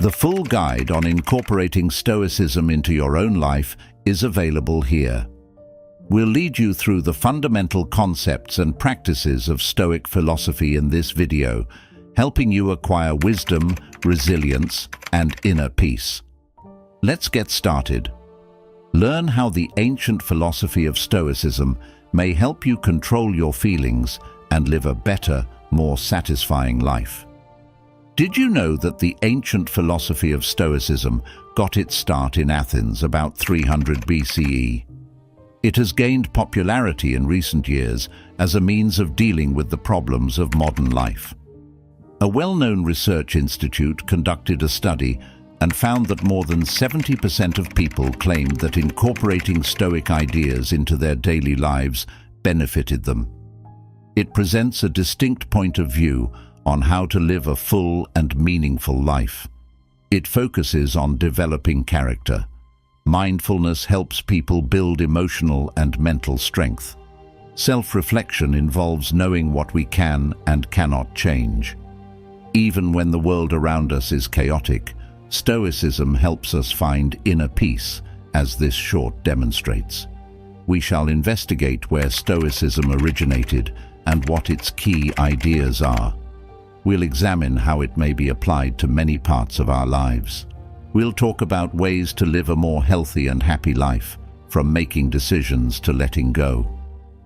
The full guide on incorporating Stoicism into your own life is available here. We'll lead you through the fundamental concepts and practices of Stoic philosophy in this video, helping you acquire wisdom, resilience, and inner peace. Let's get started. Learn how the ancient philosophy of Stoicism may help you control your feelings and live a better, more satisfying life. Did you know that the ancient philosophy of Stoicism got its start in Athens about 300 BCE? It has gained popularity in recent years as a means of dealing with the problems of modern life. A well-known research institute conducted a study and found that more than 70% of people claimed that incorporating Stoic ideas into their daily lives benefited them. It presents a distinct point of view on how to live a full and meaningful life. It focuses on developing character. Mindfulness helps people build emotional and mental strength. Self-reflection involves knowing what we can and cannot change. Even when the world around us is chaotic, Stoicism helps us find inner peace, as this short demonstrates. We shall investigate where Stoicism originated and what its key ideas are. We'll examine how it may be applied to many parts of our lives. We'll talk about ways to live a more healthy and happy life, from making decisions to letting go.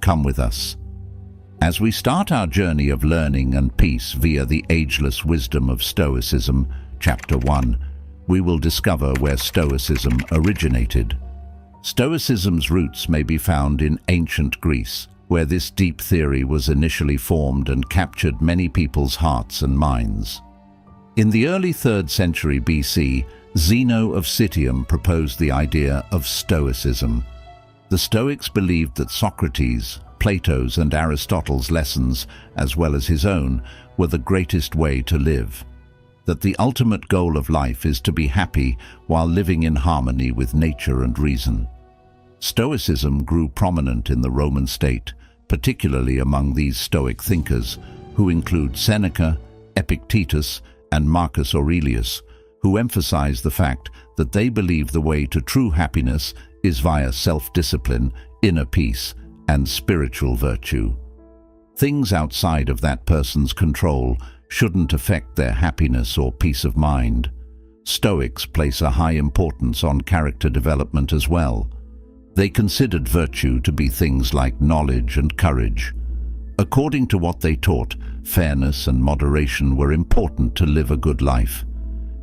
Come with us. As we start our journey of learning and peace via the ageless wisdom of Stoicism, Chapter 1, we will discover where Stoicism originated. Stoicism's roots may be found in ancient Greece, where this deep theory was initially formed and captured many people's hearts and minds. In the early 3rd century BC, Zeno of Citium proposed the idea of Stoicism. The Stoics believed that Socrates, Plato's and Aristotle's lessons, as well as his own, were the greatest way to live. That the ultimate goal of life is to be happy while living in harmony with nature and reason. Stoicism grew prominent in the Roman state, particularly among these Stoic thinkers, who include Seneca, Epictetus, and Marcus Aurelius, who emphasize the fact that they believe the way to true happiness is via self-discipline, inner peace, and spiritual virtue. Things outside of that person's control shouldn't affect their happiness or peace of mind. Stoics place a high importance on character development as well. They considered virtue to be things like knowledge and courage. According to what they taught, fairness and moderation were important to live a good life.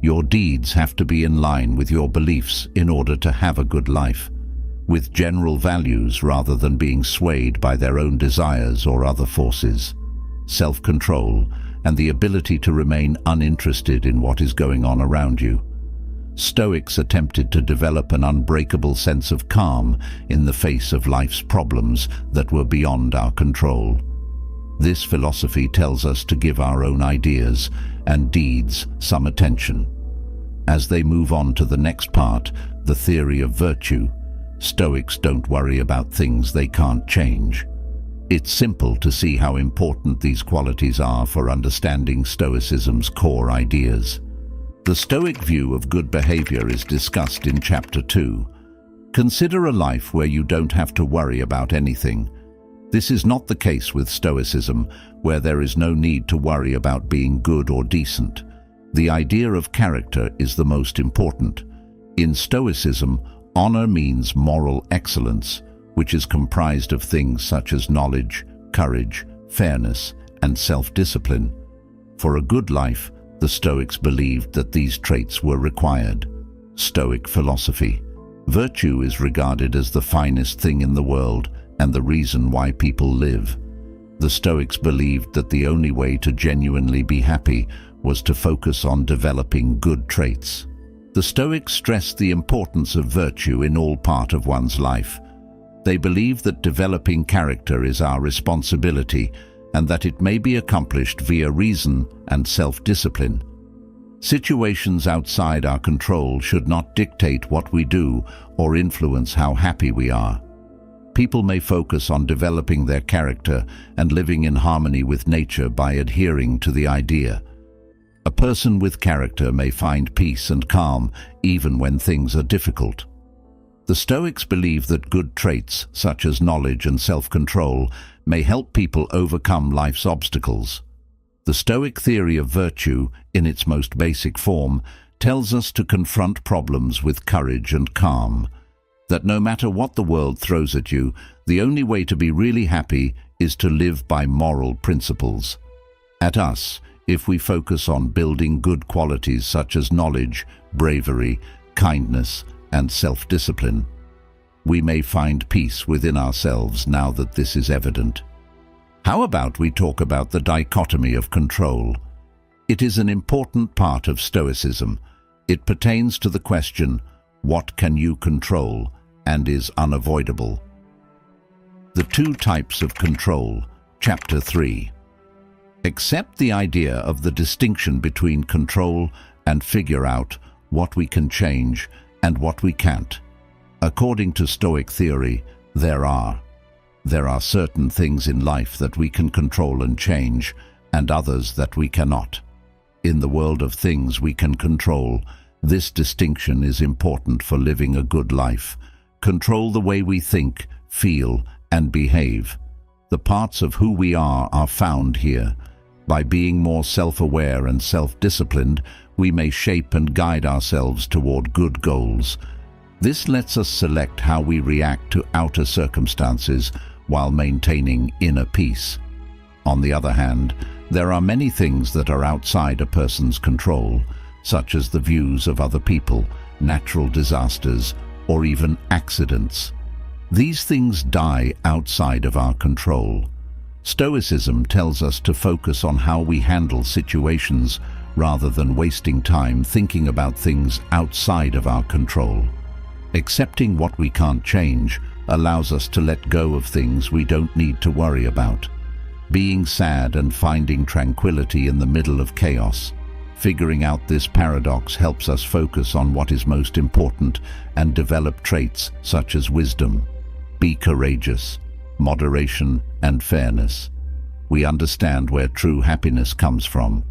Your deeds have to be in line with your beliefs in order to have a good life, with general values rather than being swayed by their own desires or other forces. Self-control and the ability to remain uninterested in what is going on around you. Stoics attempted to develop an unbreakable sense of calm in the face of life's problems that were beyond our control. This philosophy tells us to give our own ideas and deeds some attention. As they move on to the next part, the theory of virtue, Stoics don't worry about things they can't change. It's simple to see how important these qualities are for understanding Stoicism's core ideas. The Stoic view of good behavior is discussed in Chapter 2. Consider a life where you don't have to worry about anything. This is not the case with Stoicism, where there is no need to worry about being good or decent. The idea of character is the most important. In Stoicism, honor means moral excellence, which is comprised of things such as knowledge, courage, fairness, and self-discipline. For a good life, the Stoics believed that these traits were required. Stoic philosophy. Virtue is regarded as the finest thing in the world and the reason why people live. The Stoics believed that the only way to genuinely be happy was to focus on developing good traits. The Stoics stressed the importance of virtue in all part of one's life. They believe that developing character is our responsibility and that it may be accomplished via reason and self-discipline. Situations outside our control should not dictate what we do or influence how happy we are. People may focus on developing their character and living in harmony with nature by adhering to the idea. A person with character may find peace and calm even when things are difficult. The Stoics believe that good traits, such as knowledge and self-control, may help people overcome life's obstacles. The Stoic theory of virtue, in its most basic form, tells us to confront problems with courage and calm. That no matter what the world throws at you, the only way to be really happy is to live by moral principles. At us, if we focus on building good qualities such as knowledge, bravery, kindness, and self-discipline, we may find peace within ourselves now that this is evident. How about we talk about the dichotomy of control? It is an important part of Stoicism. It pertains to the question, what can you control, and is unavoidable? The two types of control, Chapter 3. Accept the idea of the distinction between control and figure out what we can change and what we can't. According to Stoic theory, there are certain things in life that we can control and change, and others that we cannot. In the world of things we can control, this distinction is important for living a good life. Control the way we think, feel, and behave. The parts of who we are found here. By being more self-aware and self-disciplined, we may shape and guide ourselves toward good goals. This lets us select how we react to outer circumstances while maintaining inner peace. On the other hand, there are many things that are outside a person's control, such as the views of other people, natural disasters, or even accidents. These things die outside of our control. Stoicism tells us to focus on how we handle situations rather than wasting time thinking about things outside of our control. Accepting what we can't change allows us to let go of things we don't need to worry about. Being sad and finding tranquility in the middle of chaos. Figuring out this paradox helps us focus on what is most important and develop traits such as wisdom. Be courageous, moderation, and fairness. We understand where true happiness comes from.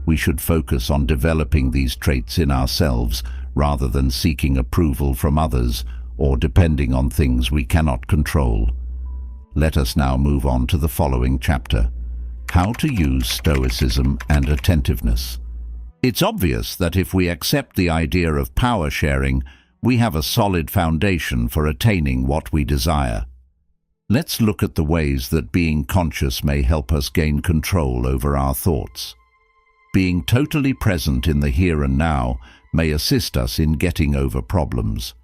We should focus on developing these traits in ourselves rather than seeking approval from others or depending on things we cannot control. Let us now move on to the following chapter. How to use Stoicism and attentiveness. It's obvious that if we accept the idea of power sharing, we have a solid foundation for attaining what we desire. Let's look at the ways that being conscious may help us gain control over our thoughts. Being totally present in the here and now may assist us in getting over problems.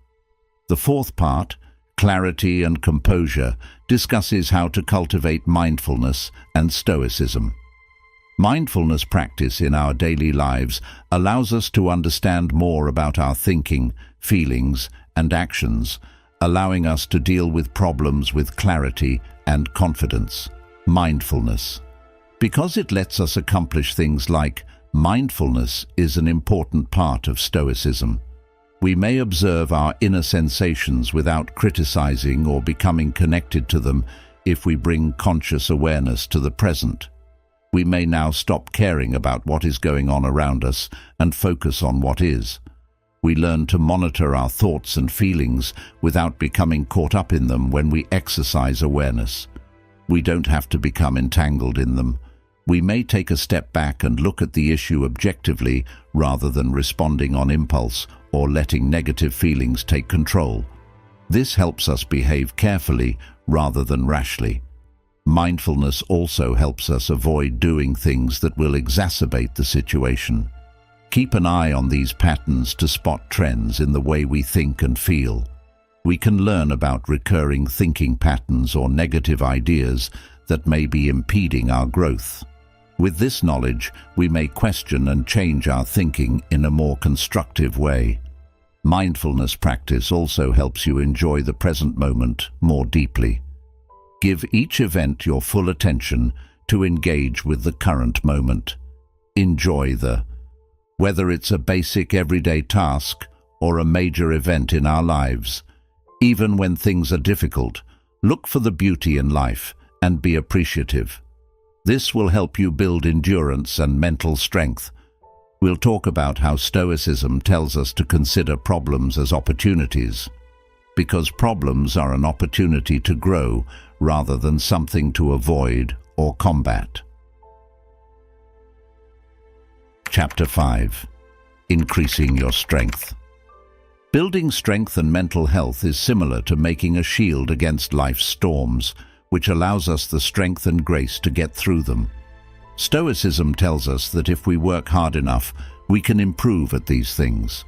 The fourth part, clarity and composure, discusses how to cultivate mindfulness and stoicism. Mindfulness practice in our daily lives allows us to understand more about our thinking, feelings, and actions, allowing us to deal with problems with clarity and confidence. Mindfulness. Because it lets us accomplish things like mindfulness is an important part of Stoicism. We may observe our inner sensations without criticizing or becoming connected to them if we bring conscious awareness to the present. We may now stop caring about what is going on around us and focus on what is. We learn to monitor our thoughts and feelings without becoming caught up in them when we exercise awareness. We don't have to become entangled in them. We may take a step back and look at the issue objectively rather than responding on impulse or letting negative feelings take control. This helps us behave carefully rather than rashly. Mindfulness also helps us avoid doing things that will exacerbate the situation. Keep an eye on these patterns to spot trends in the way we think and feel. We can learn about recurring thinking patterns or negative ideas that may be impeding our growth. With this knowledge, we may question and change our thinking in a more constructive way. Mindfulness practice also helps you enjoy the present moment more deeply. Give each event your full attention to engage with the current moment. Enjoy whether it's a basic everyday task or a major event in our lives. Even when things are difficult, look for the beauty in life and be appreciative. This will help you build endurance and mental strength. We'll talk about how Stoicism tells us to consider problems as opportunities, because problems are an opportunity to grow rather than something to avoid or combat. Chapter 5. Increasing your strength. Building strength and mental health is similar to making a shield against life's storms, which allows us the strength and grace to get through them. Stoicism tells us that if we work hard enough, we can improve at these things.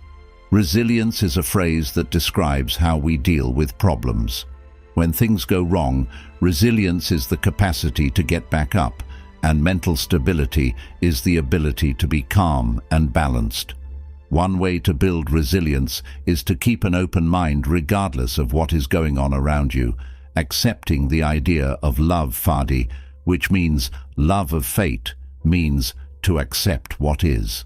Resilience is a phrase that describes how we deal with problems. When things go wrong, resilience is the capacity to get back up, and mental stability is the ability to be calm and balanced. One way to build resilience is to keep an open mind regardless of what is going on around you, accepting the idea of love fadi, which means love of fate, means to accept what is.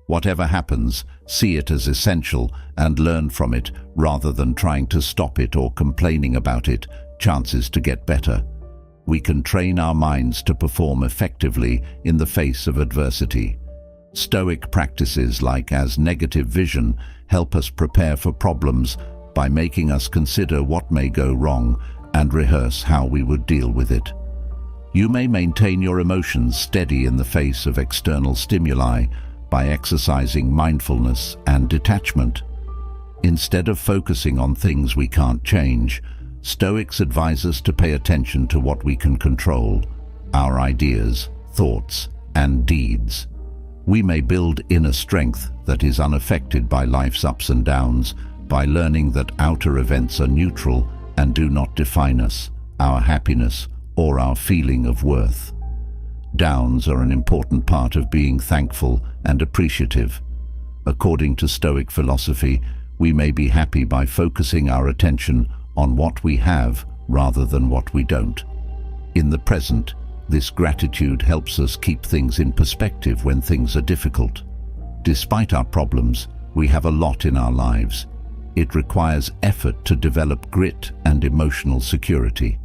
Whatever happens, see it as essential and learn from it rather than trying to stop it or complaining about it, chances to get better. We can train our minds to perform effectively in the face of adversity. Stoic practices like as negative vision help us prepare for problems by making us consider what may go wrong and rehearse how we would deal with it. You may maintain your emotions steady in the face of external stimuli by exercising mindfulness and detachment. Instead of focusing on things we can't change, Stoics advise us to pay attention to what we can control, our ideas, thoughts, and deeds. We may build inner strength that is unaffected by life's ups and downs by learning that outer events are neutral and do not define us, our happiness, or our feeling of worth. Downs are an important part of being thankful and appreciative. According to Stoic philosophy, we may be happy by focusing our attention on what we have rather than what we don't. In the present, this gratitude helps us keep things in perspective when things are difficult. Despite our problems, we have a lot in our lives. It requires effort to develop grit and emotional security.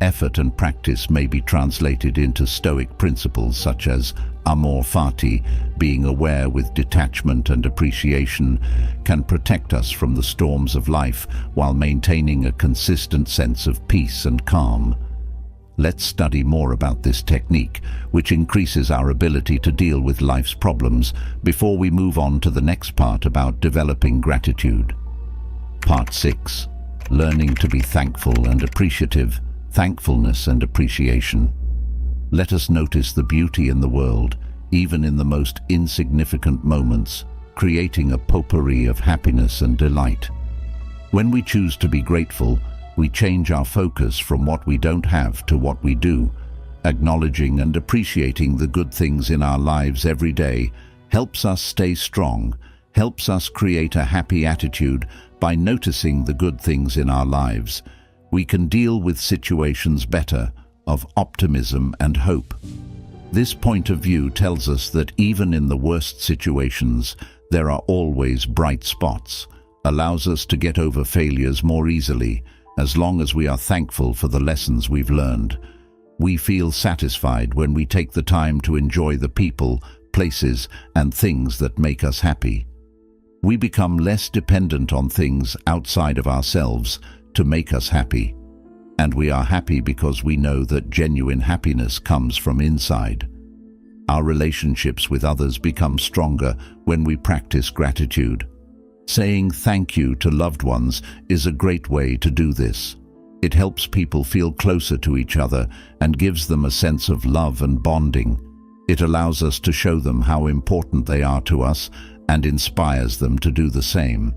Effort and practice may be translated into Stoic principles such as amor fati, being aware with detachment and appreciation, can protect us from the storms of life while maintaining a consistent sense of peace and calm. Let's study more about this technique, which increases our ability to deal with life's problems, before we move on to the next part about developing gratitude. Part 6. Learning to be thankful and appreciative. Thankfulness and appreciation. Let us notice the beauty in the world, even in the most insignificant moments, creating a potpourri of happiness and delight. When we choose to be grateful, we change our focus from what we don't have to what we do. Acknowledging and appreciating the good things in our lives every day helps us stay strong, helps us create a happy attitude by noticing the good things in our lives. We can deal with situations better, of optimism and hope. This point of view tells us that even in the worst situations, there are always bright spots, allows us to get over failures more easily, as long as we are thankful for the lessons we've learned. We feel satisfied when we take the time to enjoy the people, places, and things that make us happy. We become less dependent on things outside of ourselves to make us happy. And we are happy because we know that genuine happiness comes from inside. Our relationships with others become stronger when we practice gratitude. Saying thank you to loved ones is a great way to do this. It helps people feel closer to each other and gives them a sense of love and bonding. It allows us to show them how important they are to us and inspires them to do the same.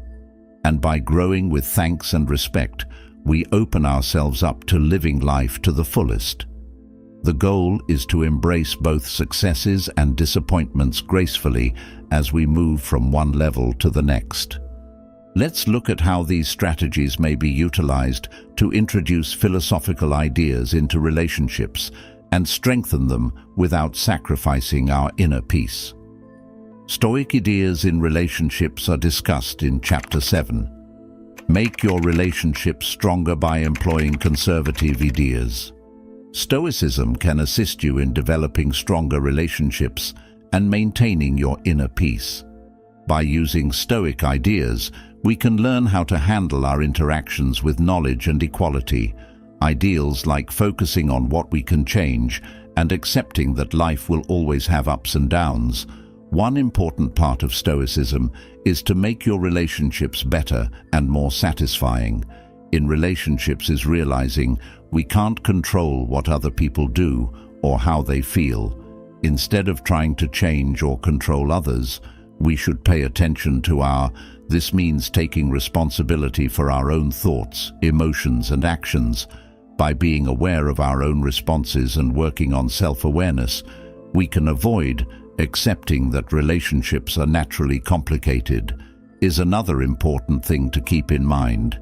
And by growing with thanks and respect, we open ourselves up to living life to the fullest. The goal is to embrace both successes and disappointments gracefully as we move from one level to the next. Let's look at how these strategies may be utilized to introduce philosophical ideas into relationships and strengthen them without sacrificing our inner peace. Stoic ideas in relationships are discussed in Chapter 7. Make your relationships stronger by employing conservative ideas. Stoicism can assist you in developing stronger relationships and maintaining your inner peace. By using Stoic ideas, we can learn how to handle our interactions with knowledge and equality, ideals like focusing on what we can change and accepting that life will always have ups and downs. One important part of Stoicism is to make your relationships better and more satisfying. In relationships is realizing we can't control what other people do or how they feel. Instead of trying to change or control others, we should pay attention to this means taking responsibility for our own thoughts, emotions, and actions. By being aware of our own responses and working on self-awareness, we can avoid accepting that relationships are naturally complicated. Is another important thing to keep in mind.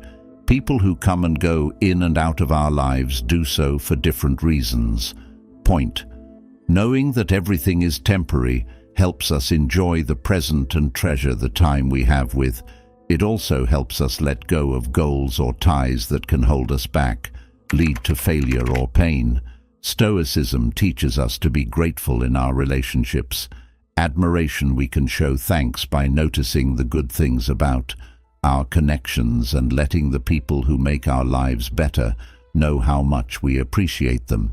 People who come and go in and out of our lives do so for different reasons. Knowing that everything is temporary helps us enjoy the present and treasure the time we have with. It also helps us let go of goals or ties that can hold us back, lead to failure or pain. Stoicism teaches us to be grateful in our relationships. Admiration we can show thanks by noticing the good things about our connections and letting the people who make our lives better know how much we appreciate them.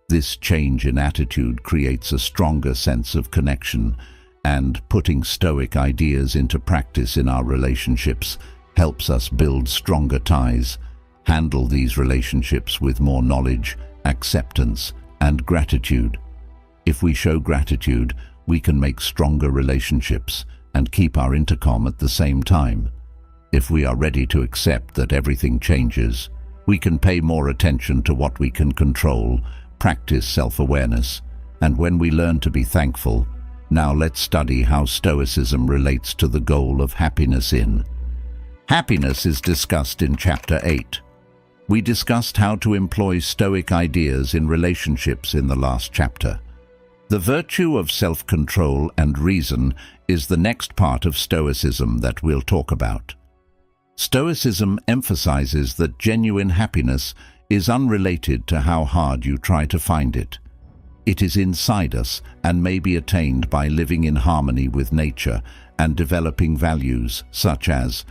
This change in attitude creates a stronger sense of connection, and putting Stoic ideas into practice in our relationships helps us build stronger ties, handle these relationships with more knowledge, acceptance, and gratitude. If we show gratitude, we can make stronger relationships and keep our intercom at the same time. If we are ready to accept that everything changes, we can pay more attention to what we can control, practice self-awareness, and when we learn to be thankful. Now let's study how Stoicism relates to the goal of happiness in. Happiness is discussed in Chapter 8. We discussed how to employ Stoic ideas in relationships in the last chapter. The virtue of self-control and reason is the next part of Stoicism that we'll talk about. Stoicism emphasizes that genuine happiness is unrelated to how hard you try to find it. It is inside us and may be attained by living in harmony with nature and developing values such as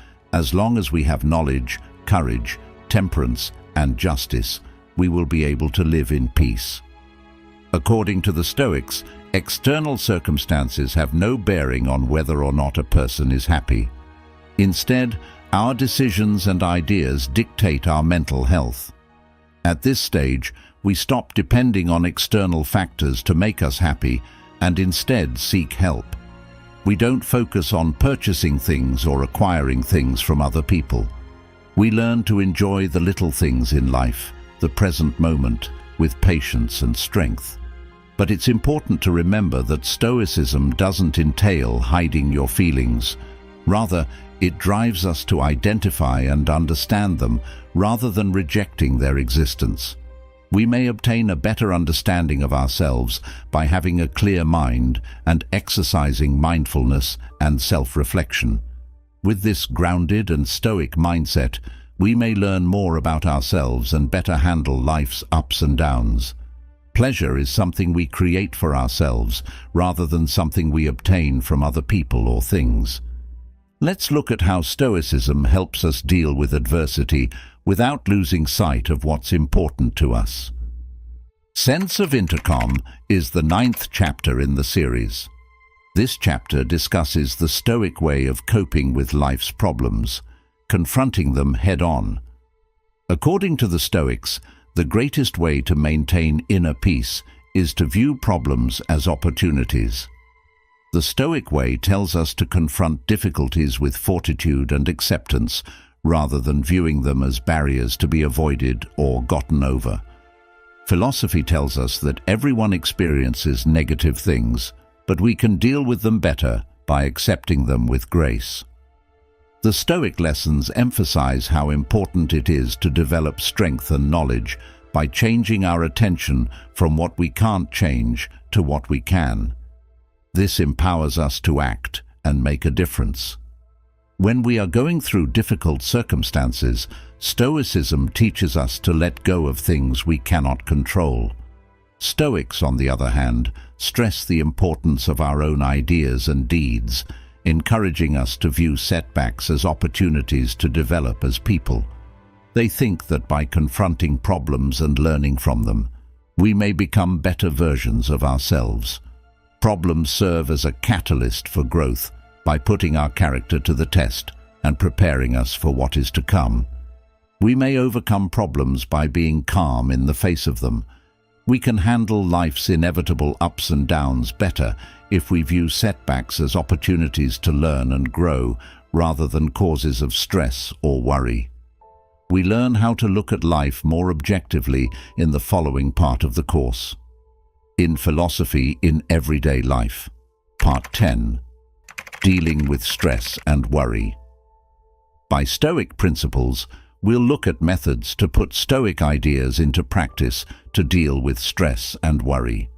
long as we have knowledge, courage, temperance, and justice, we will be able to live in peace. According to the Stoics, external circumstances have no bearing on whether or not a person is happy. Instead, our decisions and ideas dictate our mental health. At this stage, we stop depending on external factors to make us happy and instead seek help. We don't focus on purchasing things or acquiring things from other people. We learn to enjoy the little things in life, the present moment, with patience and strength. But it's important to remember that Stoicism doesn't entail hiding your feelings. Rather, it drives us to identify and understand them rather than rejecting their existence. We may obtain a better understanding of ourselves by having a clear mind and exercising mindfulness and self-reflection. With this grounded and Stoic mindset, we may learn more about ourselves and better handle life's ups and downs. Pleasure is something we create for ourselves rather than something we obtain from other people or things. Let's look at how Stoicism helps us deal with adversity without losing sight of what's important to us. Sense of Intercom is the 9th chapter in the series. This chapter discusses the Stoic way of coping with life's problems, confronting them head-on. According to the Stoics, the greatest way to maintain inner peace is to view problems as opportunities. The Stoic way tells us to confront difficulties with fortitude and acceptance rather than viewing them as barriers to be avoided or gotten over. Philosophy tells us that everyone experiences negative things, but we can deal with them better by accepting them with grace. The Stoic lessons emphasize how important it is to develop strength and knowledge by changing our attention from what we can't change to what we can. This empowers us to act and make a difference. When we are going through difficult circumstances, Stoicism teaches us to let go of things we cannot control. Stoics, on the other hand, stress the importance of our own ideas and deeds, encouraging us to view setbacks as opportunities to develop as people. They think that by confronting problems and learning from them, we may become better versions of ourselves. Problems serve as a catalyst for growth by putting our character to the test and preparing us for what is to come. We may overcome problems by being calm in the face of them. We can handle life's inevitable ups and downs better if we view setbacks as opportunities to learn and grow rather than causes of stress or worry. We learn how to look at life more objectively in the following part of the course. In Philosophy in Everyday Life, Part 10, Dealing with Stress and Worry. By Stoic principles, we'll look at methods to put Stoic ideas into practice to deal with stress and worry.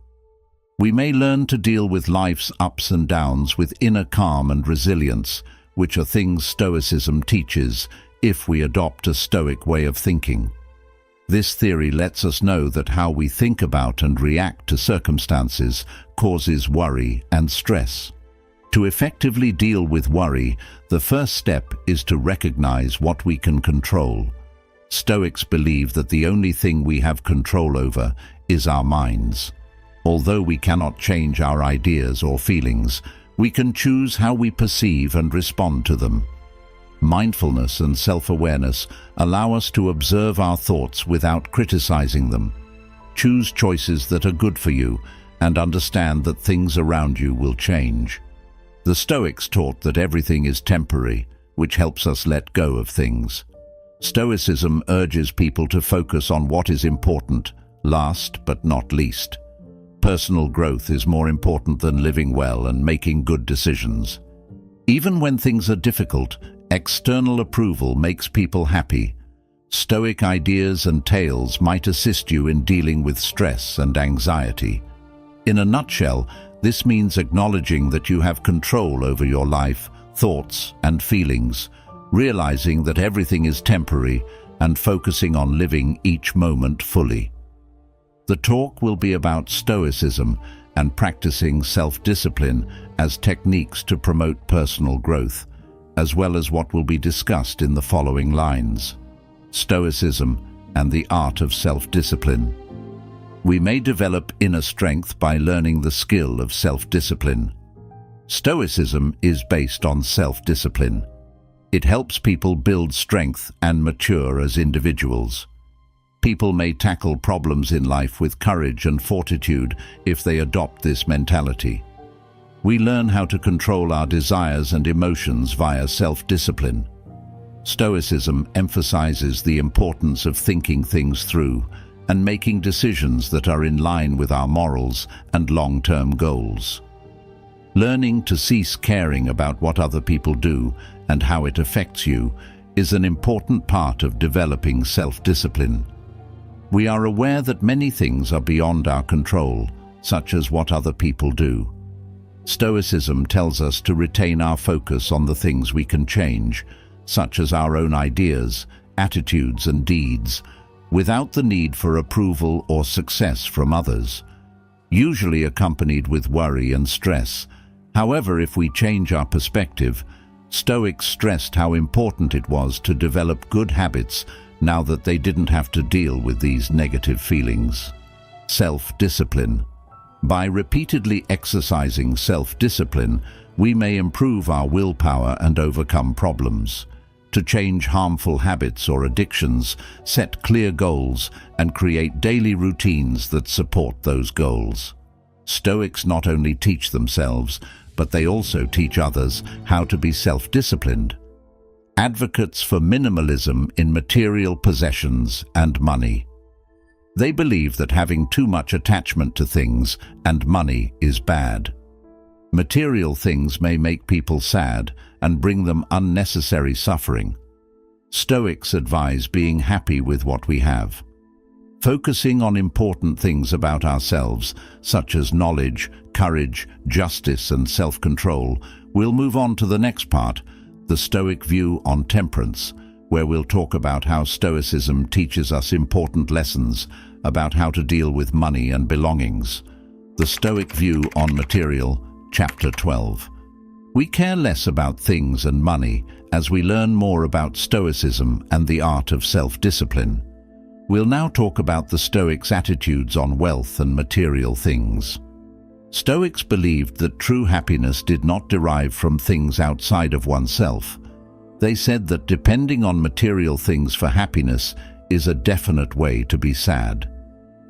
We may learn to deal with life's ups and downs with inner calm and resilience, which are things Stoicism teaches, if we adopt a Stoic way of thinking. This theory lets us know that how we think about and react to circumstances causes worry and stress. To effectively deal with worry, the first step is to recognize what we can control. Stoics believe that the only thing we have control over is our minds. Although we cannot change our ideas or feelings, we can choose how we perceive and respond to them. Mindfulness and self-awareness allow us to observe our thoughts without criticizing them. Choose choices that are good for you and understand that things around you will change. The Stoics taught that everything is temporary, which helps us let go of things. Stoicism urges people to focus on what is important, last but not least. Personal growth is more important than living well and making good decisions. Even when things are difficult, external approval makes people happy. Stoic ideas and tales might assist you in dealing with stress and anxiety. In a nutshell, this means acknowledging that you have control over your life, thoughts, and feelings, realizing that everything is temporary, and focusing on living each moment fully. The talk will be about Stoicism and practicing self-discipline as techniques to promote personal growth, as well as what will be discussed in the following lines. Stoicism and the art of self-discipline. We may develop inner strength by learning the skill of self-discipline. Stoicism is based on self-discipline. It helps people build strength and mature as individuals. People may tackle problems in life with courage and fortitude if they adopt this mentality. We learn how to control our desires and emotions via self-discipline. Stoicism emphasizes the importance of thinking things through and making decisions that are in line with our morals and long-term goals. Learning to cease caring about what other people do and how it affects you is an important part of developing self-discipline. We are aware that many things are beyond our control, such as what other people do. Stoicism tells us to retain our focus on the things we can change, such as our own ideas, attitudes, and deeds, without the need for approval or success from others, usually accompanied with worry and stress. However, if we change our perspective, Stoics stressed how important it was to develop good habits now that they didn't have to deal with these negative feelings. Self-discipline. By repeatedly exercising self-discipline, we may improve our willpower and overcome problems. To change harmful habits or addictions, set clear goals and create daily routines that support those goals. Stoics not only teach themselves, but they also teach others how to be self-disciplined. Advocates for minimalism in material possessions and money. They believe that having too much attachment to things and money is bad. Material things may make people sad and bring them unnecessary suffering. Stoics advise being happy with what we have. Focusing on important things about ourselves, such as knowledge, courage, justice, and self-control, we'll move on to the next part, the Stoic view on temperance, where we'll talk about how Stoicism teaches us important lessons about how to deal with money and belongings. The Stoic View on Material, Chapter 12. We care less about things and money as we learn more about Stoicism and the art of self-discipline. We'll now talk about the Stoics' attitudes on wealth and material things. Stoics believed that true happiness did not derive from things outside of oneself. They said that depending on material things for happiness is a definite way to be sad.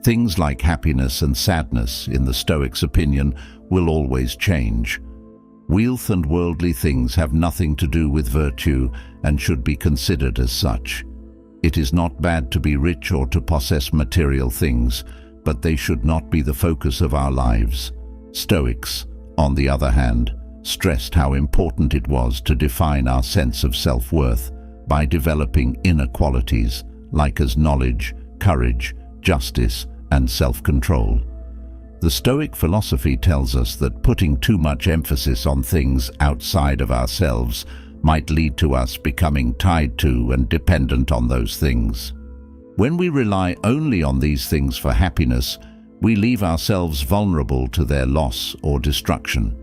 Things like happiness and sadness, in the Stoics' opinion, will always change. Wealth and worldly things have nothing to do with virtue and should be considered as such. It is not bad to be rich or to possess material things, but they should not be the focus of our lives. Stoics, on the other hand, stressed how important it was to define our sense of self-worth by developing inner qualities like as knowledge, courage, justice, and self-control. The Stoic philosophy tells us that putting too much emphasis on things outside of ourselves might lead to us becoming tied to and dependent on those things. When we rely only on these things for happiness, we leave ourselves vulnerable to their loss or destruction.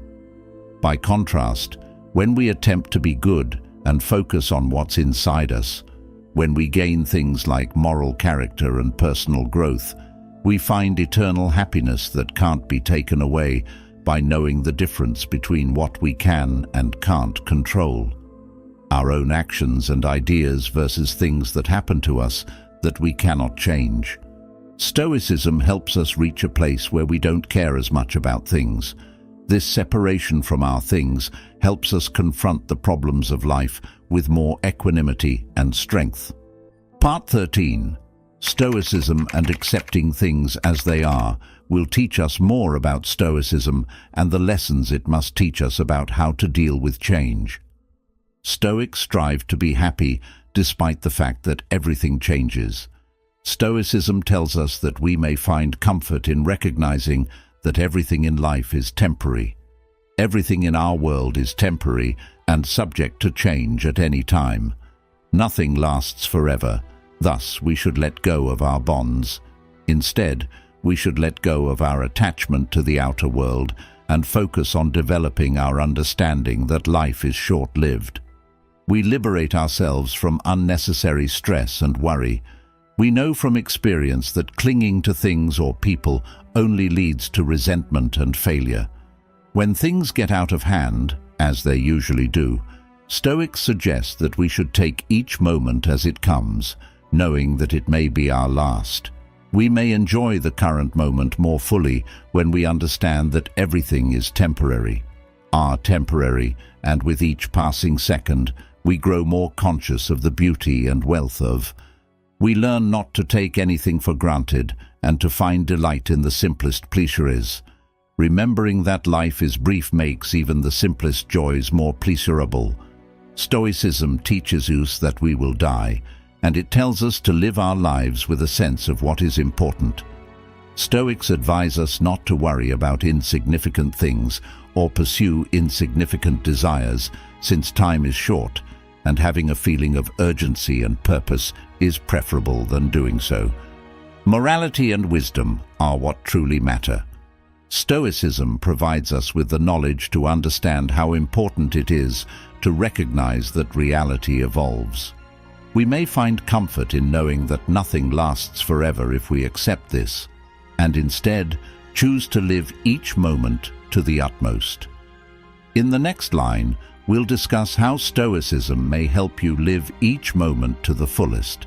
By contrast, when we attempt to be good and focus on what's inside us, when we gain things like moral character and personal growth, we find eternal happiness that can't be taken away by knowing the difference between what we can and can't control. Our own actions and ideas versus things that happen to us that we cannot change. Stoicism helps us reach a place where we don't care as much about things. This separation from our things helps us confront the problems of life with more equanimity and strength. Part 13. Stoicism and accepting things as they are will teach us more about Stoicism and the lessons it must teach us about how to deal with change. Stoics strive to be happy despite the fact that everything changes. Stoicism tells us that we may find comfort in recognizing that everything in life is temporary. Everything in our world is temporary and subject to change at any time. Nothing lasts forever. Thus, we should let go of our bonds. Instead, we should let go of our attachment to the outer world and focus on developing our understanding that life is short-lived. We liberate ourselves from unnecessary stress and worry. We know from experience that clinging to things or people only leads to resentment and failure. When things get out of hand, as they usually do, Stoics suggest that we should take each moment as it comes, knowing that it may be our last. We may enjoy the current moment more fully when we understand that everything is temporary, and with each passing second, we grow more conscious of the beauty and wealth of. We learn not to take anything for granted and to find delight in the simplest pleasures. Remembering that life is brief makes even the simplest joys more pleasurable. Stoicism teaches us that we will die, and it tells us to live our lives with a sense of what is important. Stoics advise us not to worry about insignificant things or pursue insignificant desires, since time is short, and having a feeling of urgency and purpose is preferable than doing so. Morality and wisdom are what truly matter. Stoicism provides us with the knowledge to understand how important it is to recognize that reality evolves. We may find comfort in knowing that nothing lasts forever if we accept this, and instead choose to live each moment to the utmost. In the next line, we'll discuss how Stoicism may help you live each moment to the fullest,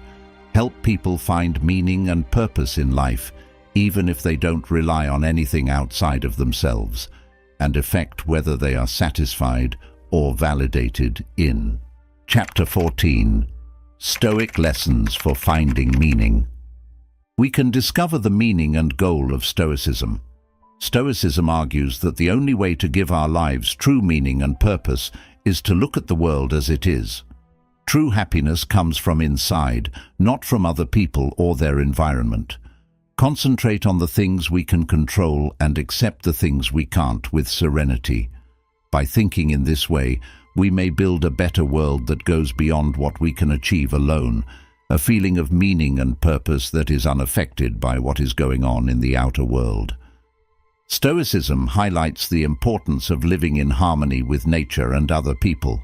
help people find meaning and purpose in life, even if they don't rely on anything outside of themselves, and affect whether they are satisfied or validated in. Chapter 14. Stoic Lessons for Finding Meaning. We can discover the meaning and goal of Stoicism. Stoicism argues that the only way to give our lives true meaning and purpose is to look at the world as it is. True happiness comes from inside, not from other people or their environment. Concentrate on the things we can control and accept the things we can't with serenity. By thinking in this way, we may build a better world that goes beyond what we can achieve alone, a feeling of meaning and purpose that is unaffected by what is going on in the outer world. Stoicism highlights the importance of living in harmony with nature and other people.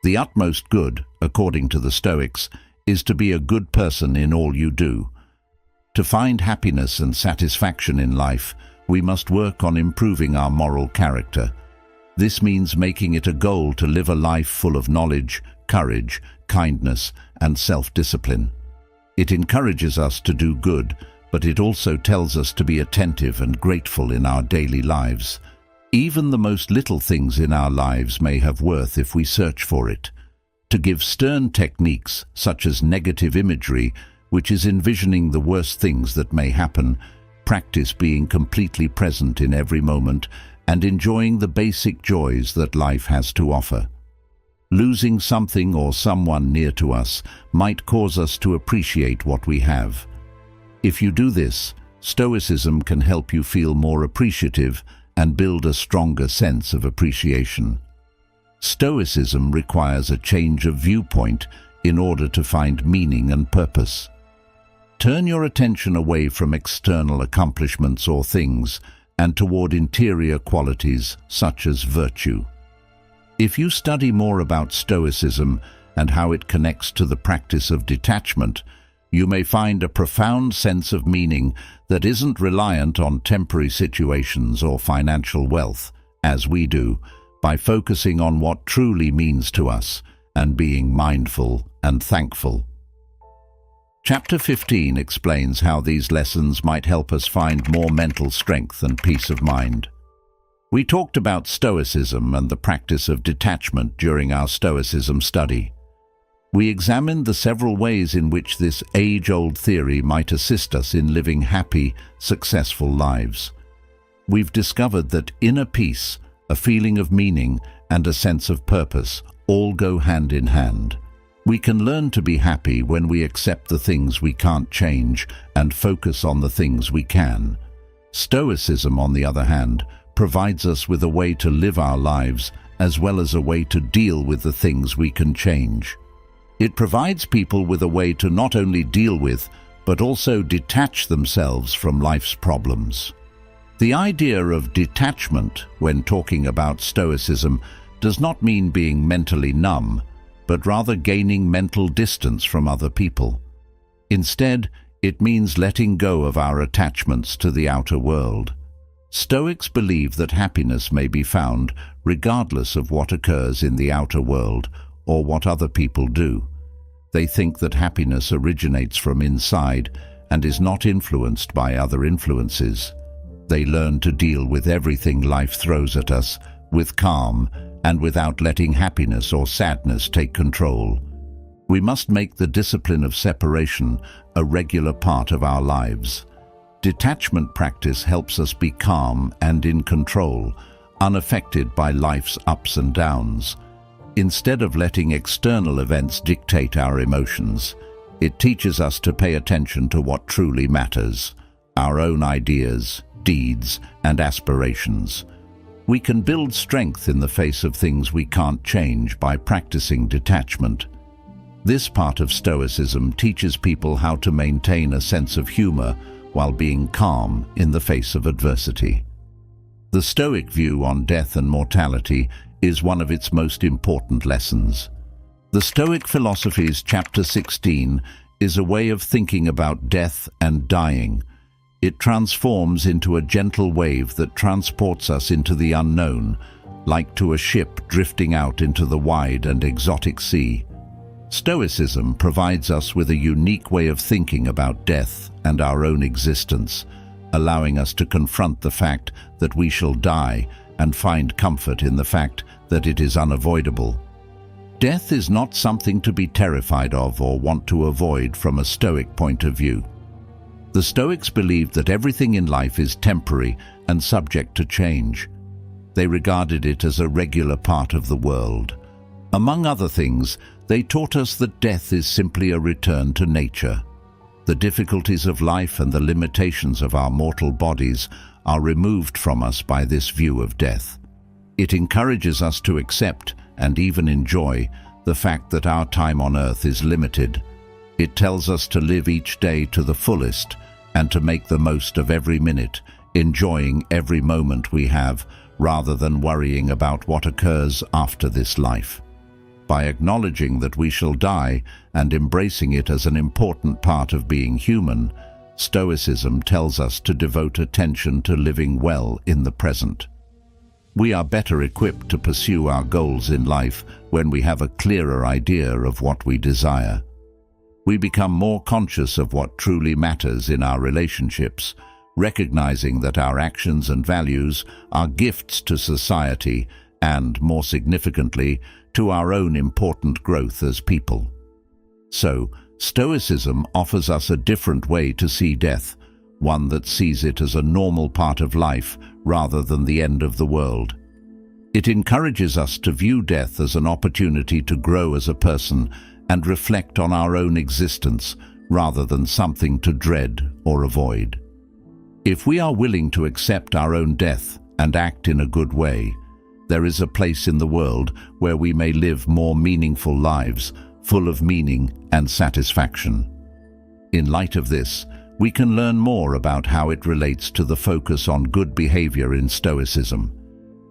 The utmost good, according to the Stoics, is to be a good person in all you do. To find happiness and satisfaction in life, we must work on improving our moral character. This means making it a goal to live a life full of knowledge, courage, kindness, and self-discipline. It encourages us to do good, but it also tells us to be attentive and grateful in our daily lives. Even the most little things in our lives may have worth if we search for it. To give stern techniques, such as negative imagery, which is envisioning the worst things that may happen, practice being completely present in every moment, and enjoying the basic joys that life has to offer. Losing something or someone near to us might cause us to appreciate what we have. If you do this, Stoicism can help you feel more appreciative and build a stronger sense of appreciation. Stoicism requires a change of viewpoint in order to find meaning and purpose. Turn your attention away from external accomplishments or things and toward interior qualities such as virtue. If you study more about Stoicism and how it connects to the practice of detachment, you may find a profound sense of meaning that isn't reliant on temporary situations or financial wealth, as we do, by focusing on what truly means to us and being mindful and thankful. Chapter 15 explains how these lessons might help us find more mental strength and peace of mind. We talked about Stoicism and the practice of detachment during our Stoicism study. We examined the several ways in which this age-old theory might assist us in living happy, successful lives. We've discovered that inner peace, a feeling of meaning, and a sense of purpose all go hand in hand. We can learn to be happy when we accept the things we can't change and focus on the things we can. Stoicism, on the other hand, provides us with a way to live our lives as well as a way to deal with the things we can change. It provides people with a way to not only deal with, but also detach themselves from life's problems. The idea of detachment, when talking about Stoicism, does not mean being mentally numb, but rather gaining mental distance from other people. Instead, it means letting go of our attachments to the outer world. Stoics believe that happiness may be found regardless of what occurs in the outer world or what other people do. They think that happiness originates from inside and is not influenced by other influences. They learn to deal with everything life throws at us with calm and without letting happiness or sadness take control. We must make the discipline of separation a regular part of our lives. Detachment practice helps us be calm and in control, unaffected by life's ups and downs. Instead of letting external events dictate our emotions, it teaches us to pay attention to what truly matters, our own ideas, deeds, and aspirations. We can build strength in the face of things we can't change by practicing detachment. This part of Stoicism teaches people how to maintain a sense of humor while being calm in the face of adversity. The Stoic view on death and mortality is one of its most important lessons. The Stoic philosophy's chapter 16 is a way of thinking about death and dying. It transforms into a gentle wave that transports us into the unknown, like to a ship drifting out into the wide and exotic sea. Stoicism provides us with a unique way of thinking about death and our own existence, allowing us to confront the fact that we shall die and find comfort in the fact that it is unavoidable. Death is not something to be terrified of or want to avoid from a Stoic point of view. The Stoics believed that everything in life is temporary and subject to change. They regarded it as a regular part of the world. Among other things, they taught us that death is simply a return to nature. The difficulties of life and the limitations of our mortal bodies are removed from us by this view of death. It encourages us to accept and even enjoy the fact that our time on earth is limited. It tells us to live each day to the fullest and to make the most of every minute, enjoying every moment we have rather than worrying about what occurs after this life. By acknowledging that we shall die and embracing it as an important part of being human, Stoicism tells us to devote attention to living well in the present. We are better equipped to pursue our goals in life when we have a clearer idea of what we desire. We become more conscious of what truly matters in our relationships, recognizing that our actions and values are gifts to society and, more significantly, to our own important growth as people. So, Stoicism offers us a different way to see death, one that sees it as a normal part of life rather than the end of the world. It encourages us to view death as an opportunity to grow as a person and reflect on our own existence rather than something to dread or avoid. If we are willing to accept our own death and act in a good way, there is a place in the world where we may live more meaningful lives, full of meaning and satisfaction. In light of this, we can learn more about how it relates to the focus on good behavior in Stoicism.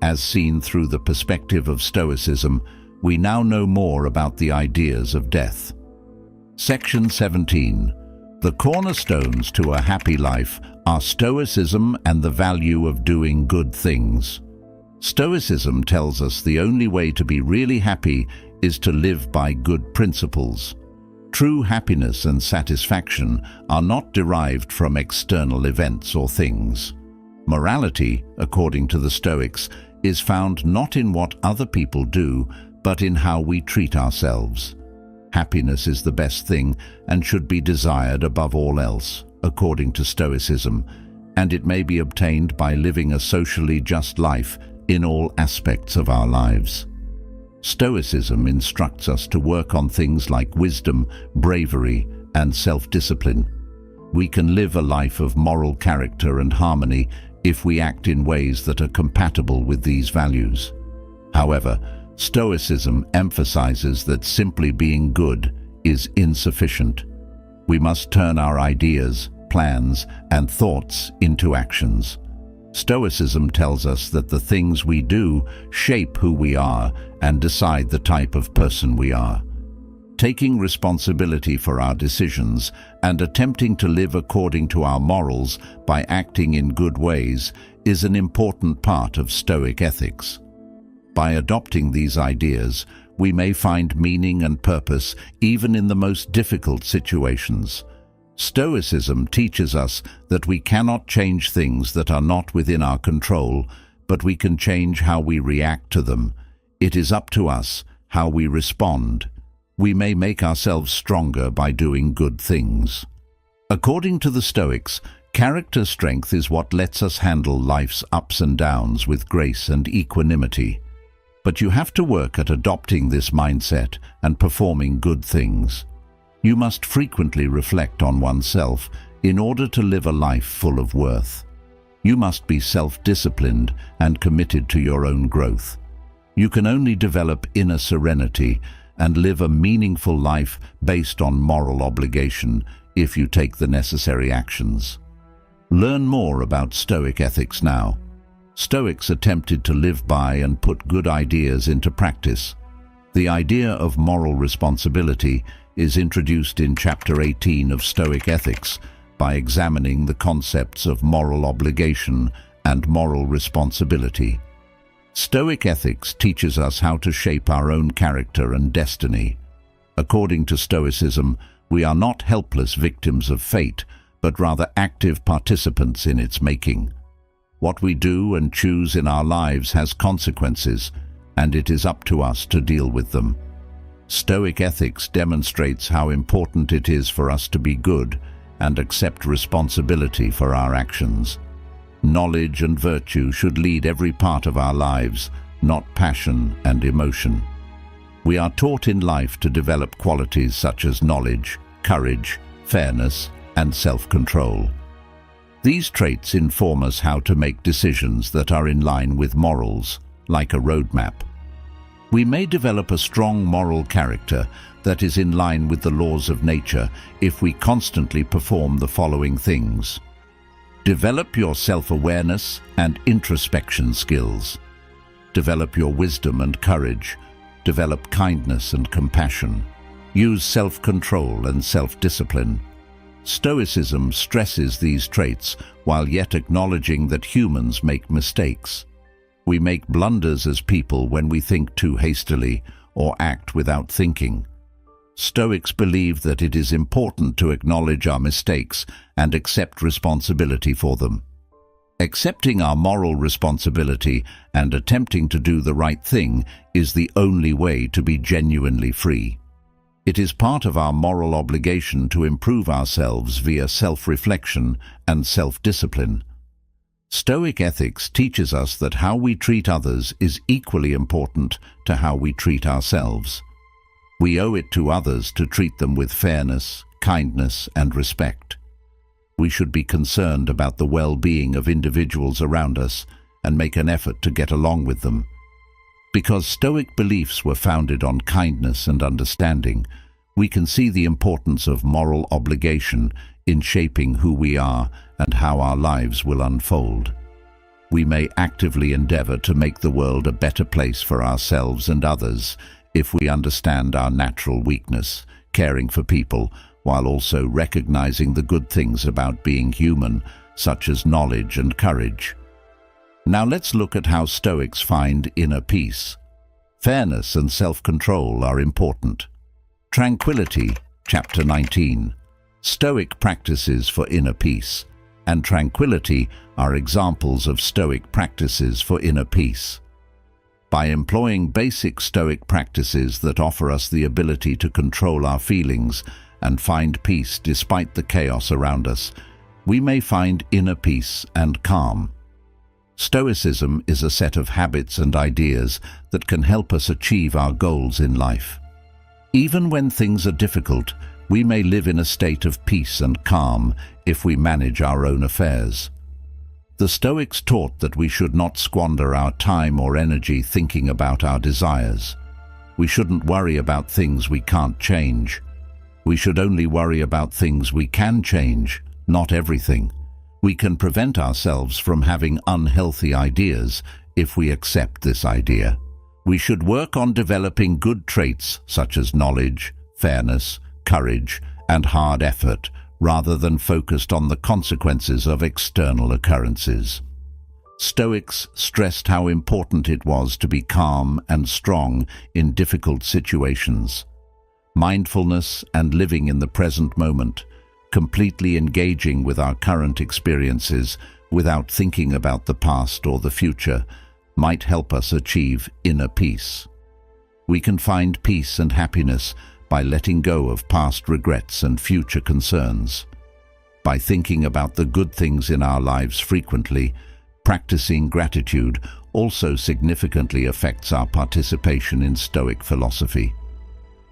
As seen through the perspective of Stoicism, we now know more about the ideas of death. Section 17. The cornerstones to a happy life are Stoicism and the value of doing good things. Stoicism tells us the only way to be really happy is to live by good principles. True happiness and satisfaction are not derived from external events or things. Morality, according to the Stoics, is found not in what other people do, but in how we treat ourselves. Happiness is the best thing and should be desired above all else, according to Stoicism, and it may be obtained by living a socially just life in all aspects of our lives. Stoicism instructs us to work on things like wisdom, bravery, and self-discipline. We can live a life of moral character and harmony if we act in ways that are compatible with these values. However, Stoicism emphasizes that simply being good is insufficient. We must turn our ideas, plans, and thoughts into actions. Stoicism tells us that the things we do shape who we are and decide the type of person we are. Taking responsibility for our decisions and attempting to live according to our morals by acting in good ways is an important part of Stoic ethics. By adopting these ideas, we may find meaning and purpose even in the most difficult situations. Stoicism teaches us that we cannot change things that are not within our control, but we can change how we react to them. It is up to us how we respond. We may make ourselves stronger by doing good things. According to the Stoics, character strength is what lets us handle life's ups and downs with grace and equanimity. But you have to work at adopting this mindset and performing good things. You must frequently reflect on oneself in order to live a life full of worth. You must be self-disciplined and committed to your own growth. You can only develop inner serenity and live a meaningful life based on moral obligation if you take the necessary actions. Learn more about Stoic ethics now. Stoics attempted to live by and put good ideas into practice. The idea of moral responsibility is introduced in Chapter 18 of Stoic Ethics by examining the concepts of moral obligation and moral responsibility. Stoic ethics teaches us how to shape our own character and destiny. According to Stoicism, we are not helpless victims of fate, but rather active participants in its making. What we do and choose in our lives has consequences, and it is up to us to deal with them. Stoic ethics demonstrates how important it is for us to be good and accept responsibility for our actions. Knowledge and virtue should lead every part of our lives, not passion and emotion. We are taught in life to develop qualities such as knowledge, courage, fairness, and self-control. These traits inform us how to make decisions that are in line with morals, like a roadmap. We may develop a strong moral character that is in line with the laws of nature if we constantly perform the following things. Develop your self-awareness and introspection skills. Develop your wisdom and courage. Develop kindness and compassion. Use self-control and self-discipline. Stoicism stresses these traits while yet acknowledging that humans make mistakes. We make blunders as people when we think too hastily or act without thinking. Stoics believe that it is important to acknowledge our mistakes and accept responsibility for them. Accepting our moral responsibility and attempting to do the right thing is the only way to be genuinely free. It is part of our moral obligation to improve ourselves via self-reflection and self-discipline. Stoic ethics teaches us that how we treat others is equally important to how we treat ourselves. We owe it to others to treat them with fairness, kindness, and respect. We should be concerned about the well-being of individuals around us and make an effort to get along with them. Because Stoic beliefs were founded on kindness and understanding, we can see the importance of moral obligation in shaping who we are and how our lives will unfold. We may actively endeavor to make the world a better place for ourselves and others if we understand our natural weakness, caring for people, while also recognizing the good things about being human, such as knowledge and courage. Now let's look at how Stoics find inner peace. Fairness and self-control are important. Tranquility, Chapter 19. Stoic practices for inner peace, and tranquility are examples of Stoic practices for inner peace. By employing basic Stoic practices that offer us the ability to control our feelings and find peace despite the chaos around us, we may find inner peace and calm. Stoicism is a set of habits and ideas that can help us achieve our goals in life. Even when things are difficult, we may live in a state of peace and calm if we manage our own affairs. The Stoics taught that we should not squander our time or energy thinking about our desires. We shouldn't worry about things we can't change. We should only worry about things we can change, not everything. We can prevent ourselves from having unhealthy ideas if we accept this idea. We should work on developing good traits such as knowledge, fairness, courage, and hard effort, rather than focused on the consequences of external occurrences. Stoics stressed how important it was to be calm and strong in difficult situations. Mindfulness and living in the present moment, completely engaging with our current experiences without thinking about the past or the future, might help us achieve inner peace. We can find peace and happiness by letting go of past regrets and future concerns. By thinking about the good things in our lives frequently, practicing gratitude also significantly affects our participation in Stoic philosophy.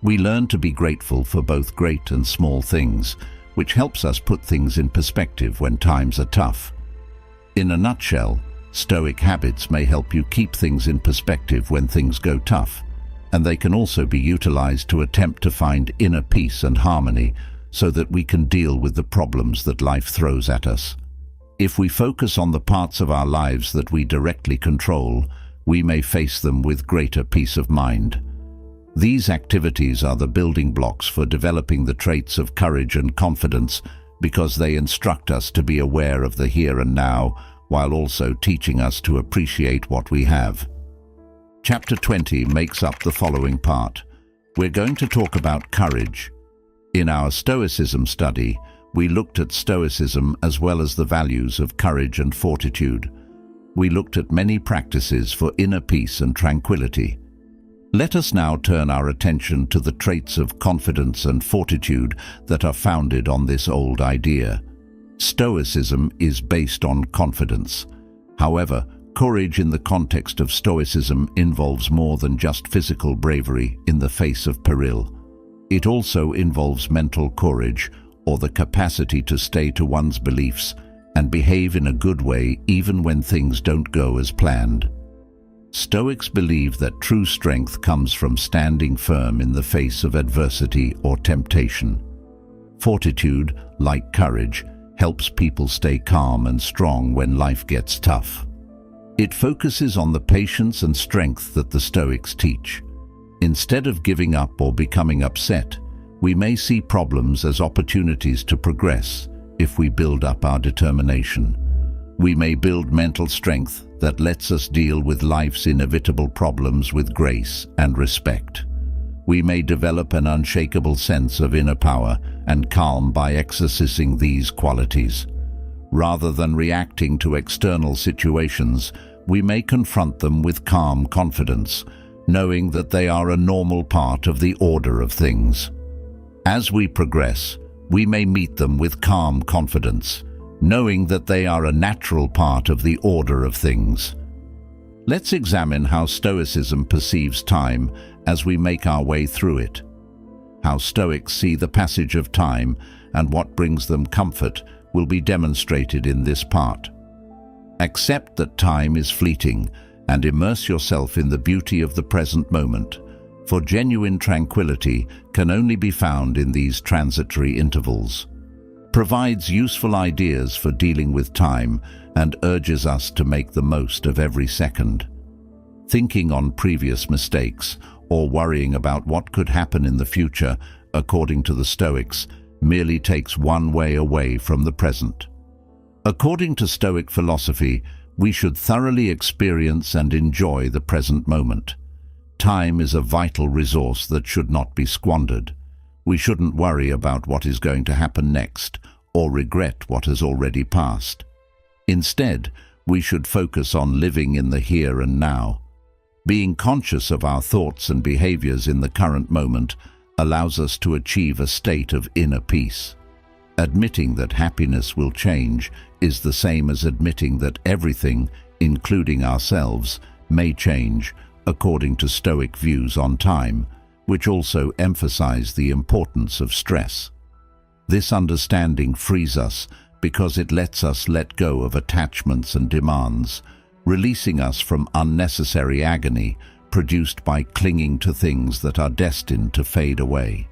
We learn to be grateful for both great and small things, which helps us put things in perspective when times are tough. In a nutshell, Stoic habits may help you keep things in perspective when things go tough, and they can also be utilized to attempt to find inner peace and harmony so that we can deal with the problems that life throws at us. If we focus on the parts of our lives that we directly control, we may face them with greater peace of mind. These activities are the building blocks for developing the traits of courage and confidence because they instruct us to be aware of the here and now while also teaching us to appreciate what we have. Chapter 20 makes up the following part. We're going to talk about courage. In our Stoicism study, we looked at Stoicism as well as the values of courage and fortitude. We looked at many practices for inner peace and tranquility. Let us now turn our attention to the traits of confidence and fortitude that are founded on this old idea. Stoicism is based on confidence. However, courage in the context of Stoicism involves more than just physical bravery in the face of peril. It also involves mental courage, or the capacity to stay to one's beliefs and behave in a good way even when things don't go as planned. Stoics believe that true strength comes from standing firm in the face of adversity or temptation. Fortitude, like courage, helps people stay calm and strong when life gets tough. It focuses on the patience and strength that the Stoics teach. Instead of giving up or becoming upset, we may see problems as opportunities to progress if we build up our determination. We may build mental strength that lets us deal with life's inevitable problems with grace and respect. We may develop an unshakable sense of inner power and calm by exercising these qualities. Rather than reacting to external situations, we may confront them with calm confidence, knowing that they are a normal part of the order of things. As we progress, we may meet them with calm confidence, knowing that they are a natural part of the order of things. Let's examine how Stoicism perceives time as we make our way through it. How Stoics see the passage of time and what brings them comfort will be demonstrated in this part. Accept that time is fleeting and immerse yourself in the beauty of the present moment, for genuine tranquility can only be found in these transitory intervals. Provides useful ideas for dealing with time and urges us to make the most of every second. Thinking on previous mistakes or worrying about what could happen in the future, according to the Stoics, merely takes one way away from the present. According to Stoic philosophy, we should thoroughly experience and enjoy the present moment. Time is a vital resource that should not be squandered. We shouldn't worry about what is going to happen next or regret what has already passed. Instead, we should focus on living in the here and now. Being conscious of our thoughts and behaviors in the current moment allows us to achieve a state of inner peace. Admitting that happiness will change is the same as admitting that everything, including ourselves, may change, according to Stoic views on time, which also emphasize the importance of stress. This understanding frees us because it lets us let go of attachments and demands, releasing us from unnecessary agony produced by clinging to things that are destined to fade away.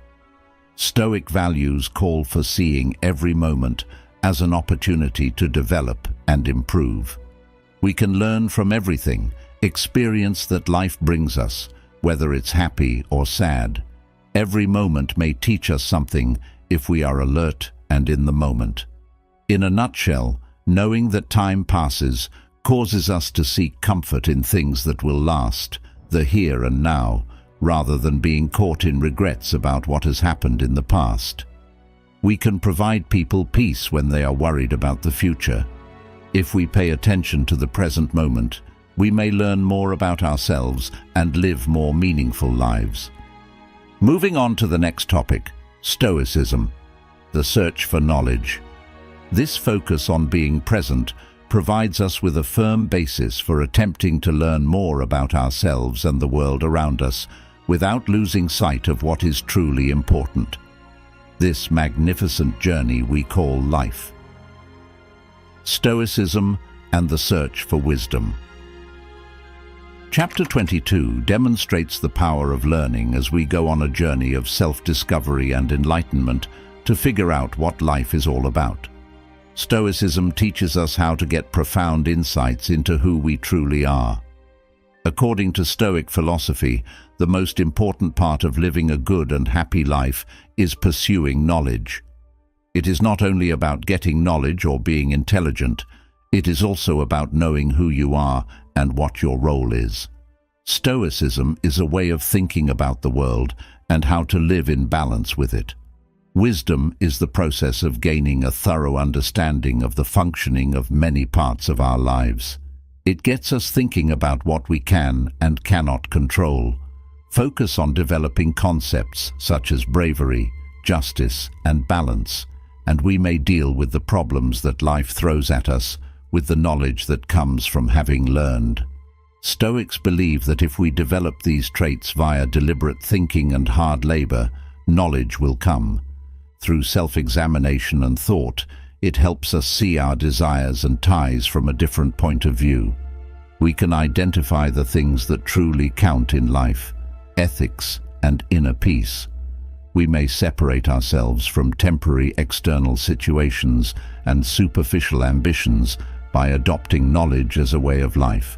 Stoic values call for seeing every moment as an opportunity to develop and improve. We can learn from everything, experience that life brings us, whether it's happy or sad. Every moment may teach us something if we are alert and in the moment. In a nutshell, knowing that time passes causes us to seek comfort in things that will last, the here and now, rather than being caught in regrets about what has happened in the past. We can provide people peace when they are worried about the future. If we pay attention to the present moment, we may learn more about ourselves and live more meaningful lives. Moving on to the next topic, Stoicism, the search for knowledge. This focus on being present provides us with a firm basis for attempting to learn more about ourselves and the world around us without losing sight of what is truly important. This magnificent journey we call life. Stoicism and the search for wisdom. Chapter 22 demonstrates the power of learning as we go on a journey of self-discovery and enlightenment to figure out what life is all about. Stoicism teaches us how to get profound insights into who we truly are. According to Stoic philosophy, the most important part of living a good and happy life is pursuing knowledge. It is not only about getting knowledge or being intelligent, it is also about knowing who you are and what your role is. Stoicism is a way of thinking about the world and how to live in balance with it. Wisdom is the process of gaining a thorough understanding of the functioning of many parts of our lives. It gets us thinking about what we can and cannot control. Focus on developing concepts such as bravery, justice, and balance, and we may deal with the problems that life throws at us with the knowledge that comes from having learned. Stoics believe that if we develop these traits via deliberate thinking and hard labor, knowledge will come. Through self-examination and thought, it helps us see our desires and ties from a different point of view. We can identify the things that truly count in life, ethics and inner peace. We may separate ourselves from temporary external situations and superficial ambitions by adopting knowledge as a way of life.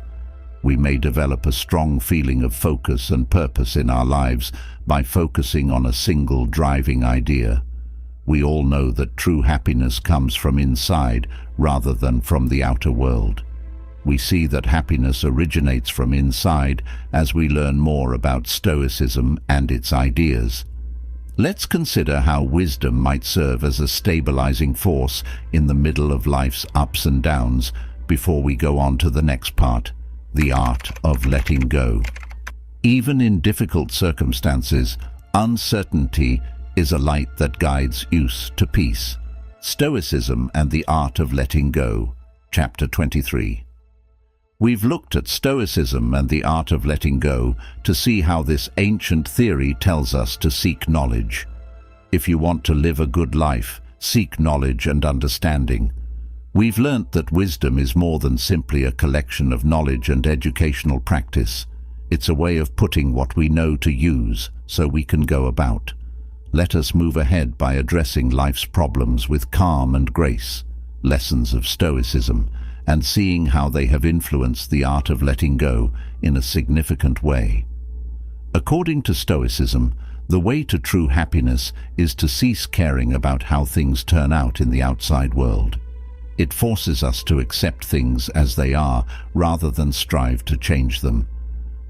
We may develop a strong feeling of focus and purpose in our lives by focusing on a single driving idea. We all know that true happiness comes from inside rather than from the outer world. We see that happiness originates from inside as we learn more about Stoicism and its ideas. Let's consider how wisdom might serve as a stabilizing force in the middle of life's ups and downs before we go on to the next part, the art of letting go. Even in difficult circumstances, uncertainty is a light that guides us to peace. Stoicism and the Art of Letting Go, Chapter 23. We've looked at Stoicism and the art of letting go to see how this ancient theory tells us to seek knowledge. If you want to live a good life, seek knowledge and understanding. We've learnt that wisdom is more than simply a collection of knowledge and educational practice. It's a way of putting what we know to use so we can go about. Let us move ahead by addressing life's problems with calm and grace, lessons of Stoicism, and seeing how they have influenced the art of letting go in a significant way. According to Stoicism, the way to true happiness is to cease caring about how things turn out in the outside world. It forces us to accept things as they are rather than strive to change them.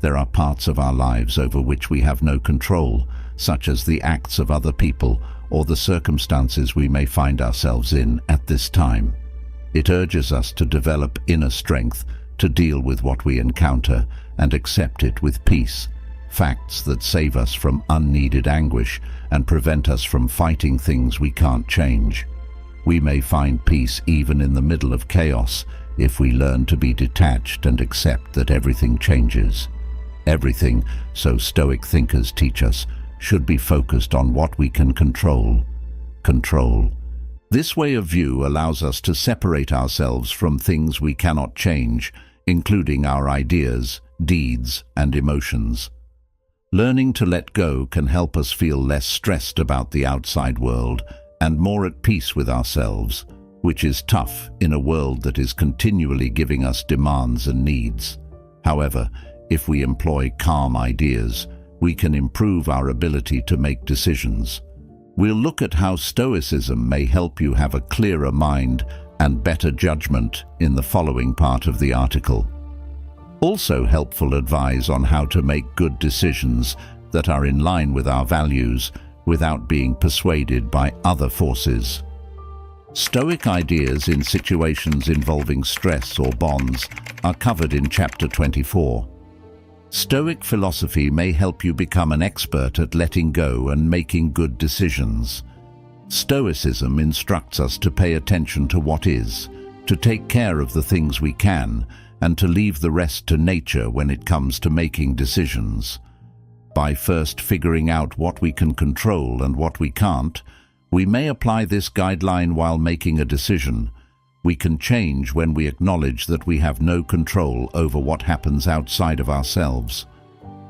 There are parts of our lives over which we have no control, such as the acts of other people or the circumstances we may find ourselves in at this time. It urges us to develop inner strength to deal with what we encounter and accept it with peace, facts that save us from unneeded anguish and prevent us from fighting things we can't change. We may find peace even in the middle of chaos if we learn to be detached and accept that everything changes. Everything, so Stoic thinkers teach us, should be focused on what we can control. This way of view allows us to separate ourselves from things we cannot change, including our ideas, deeds, and emotions. Learning to let go can help us feel less stressed about the outside world and more at peace with ourselves, which is tough in a world that is continually giving us demands and needs. However, if we employ calm ideas, we can improve our ability to make decisions. We'll look at how Stoicism may help you have a clearer mind and better judgment in the following part of the article. Also helpful advice on how to make good decisions that are in line with our values without being persuaded by other forces. Stoic ideas in situations involving stress or bonds are covered in Chapter 24. Stoic philosophy may help you become an expert at letting go and making good decisions. Stoicism instructs us to pay attention to what is, to take care of the things we can, and to leave the rest to nature when it comes to making decisions. By first figuring out what we can control and what we can't, we may apply this guideline while making a decision. We can change when we acknowledge that we have no control over what happens outside of ourselves.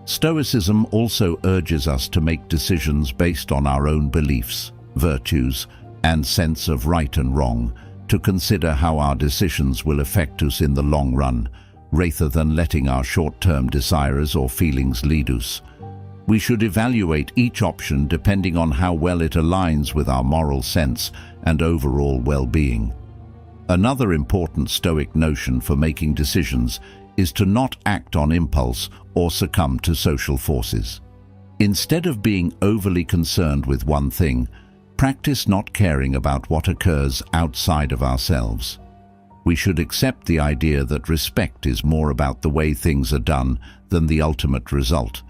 Stoicism also urges us to make decisions based on our own beliefs, virtues, and sense of right and wrong, to consider how our decisions will affect us in the long run, rather than letting our short-term desires or feelings lead us. We should evaluate each option depending on how well it aligns with our moral sense and overall well-being. Another important Stoic notion for making decisions is to not act on impulse or succumb to social forces. Instead of being overly concerned with one thing, practice not caring about what occurs outside of ourselves. We should accept the idea that respect is more about the way things are done than the ultimate result,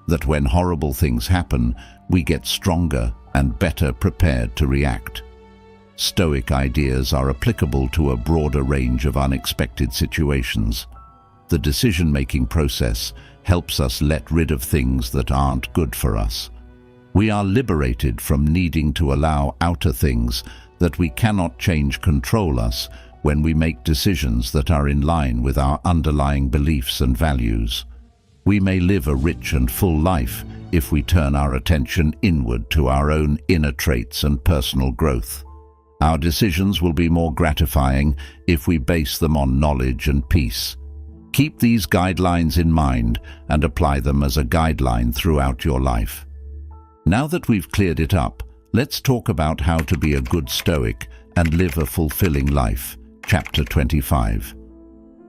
that when horrible things happen, we get stronger and better prepared to react. Stoic ideas are applicable to a broader range of unexpected situations. The decision-making process helps us let rid of things that aren't good for us. We are liberated from needing to allow outer things that we cannot change control us when we make decisions that are in line with our underlying beliefs and values. We may live a rich and full life if we turn our attention inward to our own inner traits and personal growth. Our decisions will be more gratifying if we base them on knowledge and peace. Keep these guidelines in mind and apply them as a guideline throughout your life. Now that we've cleared it up, let's talk about how to be a good Stoic and live a fulfilling life. Chapter 25.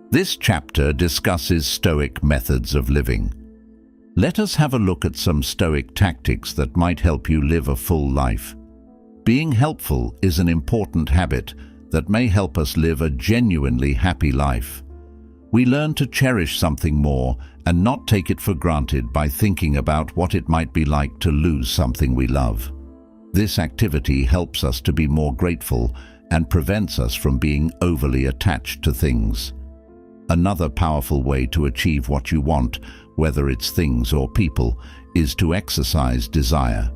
This chapter discusses Stoic methods of living. Let us have a look at some Stoic tactics that might help you live a full life. Being helpful is an important habit that may help us live a genuinely happy life. We learn to cherish something more and not take it for granted by thinking about what it might be like to lose something we love. This activity helps us to be more grateful and prevents us from being overly attached to things. Another powerful way to achieve what you want, whether it's things or people, is to exercise desire.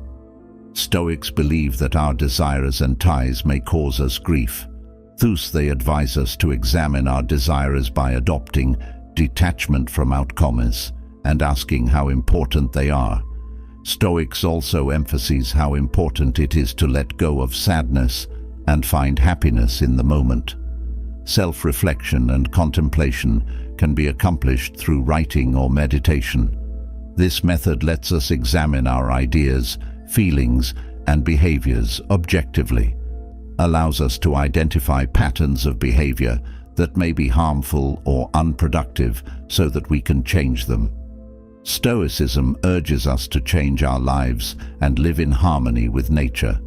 Stoics believe that our desires and ties may cause us grief. Thus, they advise us to examine our desires by adopting detachment from outcomes and asking how important they are. Stoics also emphasize how important it is to let go of sadness and find happiness in the moment. Self-reflection and contemplation can be accomplished through writing or meditation. This method lets us examine our ideas, feelings, and behaviors objectively, allows us to identify patterns of behavior that may be harmful or unproductive so that we can change them. Stoicism urges us to change our lives and live in harmony with nature.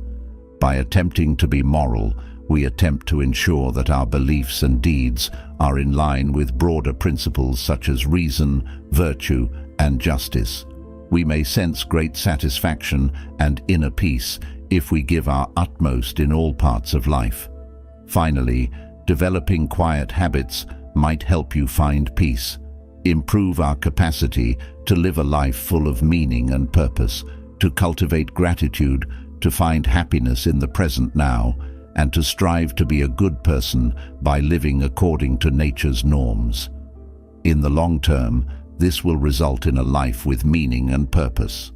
By attempting to be moral, we attempt to ensure that our beliefs and deeds are in line with broader principles such as reason, virtue, and justice. We may sense great satisfaction and inner peace if we give our utmost in all parts of life. Finally, developing quiet habits might help you find peace, improve our capacity to live a life full of meaning and purpose, to cultivate gratitude, to find happiness in the present now, and to strive to be a good person by living according to nature's norms. In the long term, this will result in a life with meaning and purpose.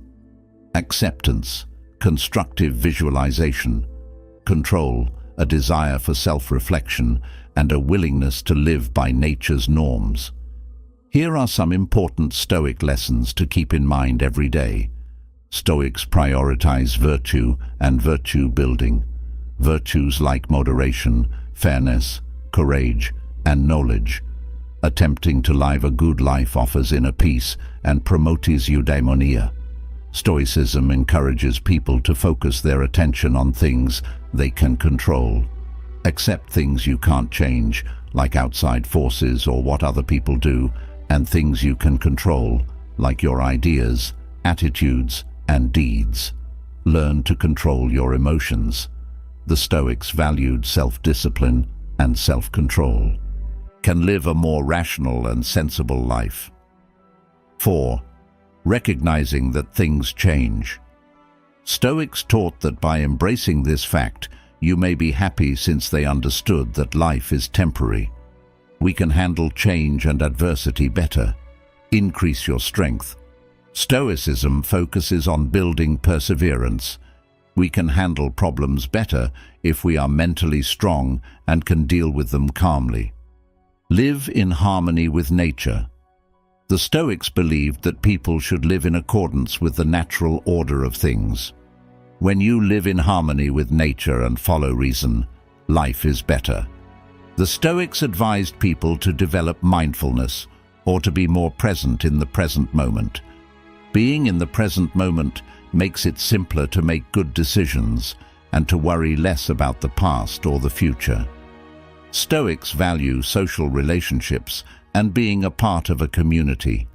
Acceptance, constructive visualization, control, a desire for self-reflection, and a willingness to live by nature's norms. Here are some important Stoic lessons to keep in mind every day. Stoics prioritize virtue and virtue building. Virtues like moderation, fairness, courage, and knowledge. Attempting to live a good life offers inner peace and promotes eudaimonia. Stoicism encourages people to focus their attention on things they can control. Accept things you can't change, like outside forces or what other people do, and things you can control, like your ideas, attitudes, and deeds. Learn to control your emotions. The Stoics valued self-discipline and self-control. Can live a more rational and sensible life. 4. Recognizing that things change. Stoics taught that by embracing this fact, you may be happy since they understood that life is temporary. We can handle change and adversity better. Increase your strength. Stoicism focuses on building perseverance. We can handle problems better if we are mentally strong and can deal with them calmly. Live in harmony with nature. The Stoics believed that people should live in accordance with the natural order of things. When you live in harmony with nature and follow reason, life is better. The Stoics advised people to develop mindfulness, or to be more present in the present moment. Being in the present moment makes it simpler to make good decisions and to worry less about the past or the future. Stoics value social relationships and being a part of a community.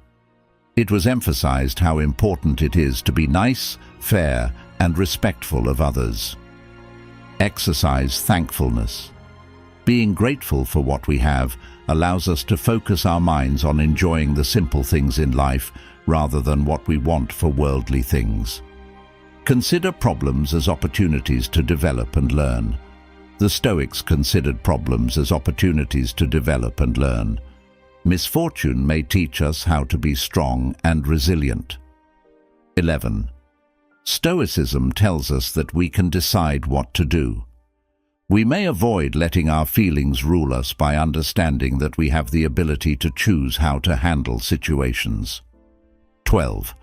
It was emphasized how important it is to be nice, fair, and respectful of others. Exercise thankfulness. Being grateful for what we have allows us to focus our minds on enjoying the simple things in life rather than what we want for worldly things. Consider problems as opportunities to develop and learn. The Stoics considered problems as opportunities to develop and learn. Misfortune may teach us how to be strong and resilient. 11. Stoicism tells us that we can decide what to do. We may avoid letting our feelings rule us by understanding that we have the ability to choose how to handle situations. 12.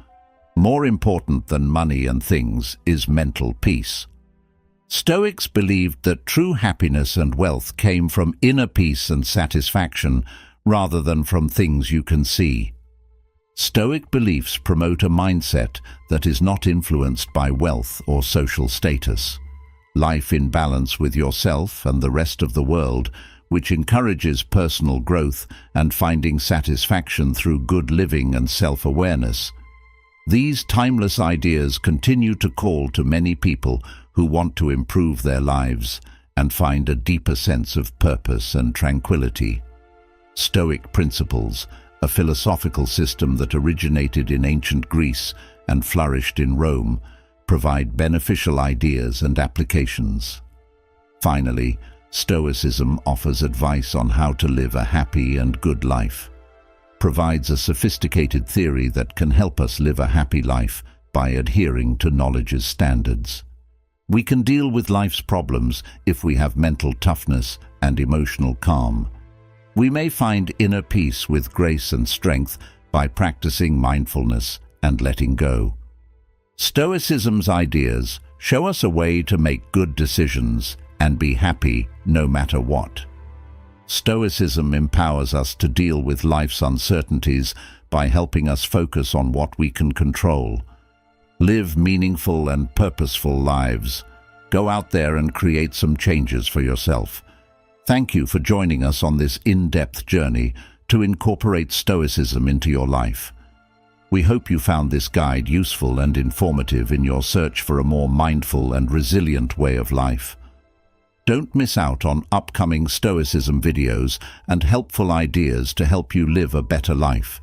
More important than money and things is mental peace. Stoics believed that true happiness and wealth came from inner peace and satisfaction rather than from things you can see. Stoic beliefs promote a mindset that is not influenced by wealth or social status. Life in balance with yourself and the rest of the world, which encourages personal growth and finding satisfaction through good living and self-awareness. These timeless ideas continue to call to many people who want to improve their lives and find a deeper sense of purpose and tranquility. Stoic principles, a philosophical system that originated in ancient Greece and flourished in Rome, provide beneficial ideas and applications. Finally, Stoicism offers advice on how to live a happy and good life. Provides a sophisticated theory that can help us live a happy life by adhering to knowledge's standards. We can deal with life's problems if we have mental toughness and emotional calm. We may find inner peace with grace and strength by practicing mindfulness and letting go. Stoicism's ideas show us a way to make good decisions and be happy no matter what. Stoicism empowers us to deal with life's uncertainties by helping us focus on what we can control. Live meaningful and purposeful lives. Go out there and create some changes for yourself. Thank you for joining us on this in-depth journey to incorporate Stoicism into your life. We hope you found this guide useful and informative in your search for a more mindful and resilient way of life. Don't miss out on upcoming Stoicism videos and helpful ideas to help you live a better life.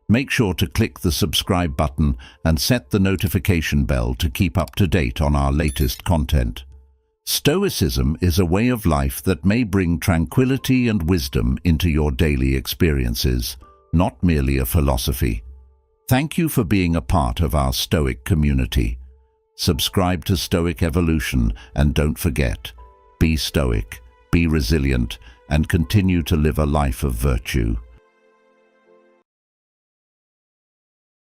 Make sure to click the subscribe button and set the notification bell to keep up to date on our latest content. Stoicism is a way of life that may bring tranquility and wisdom into your daily experiences, not merely a philosophy. Thank you for being a part of our Stoic community. Subscribe to Stoic Evolution and don't forget, be stoic, be resilient, and continue to live a life of virtue.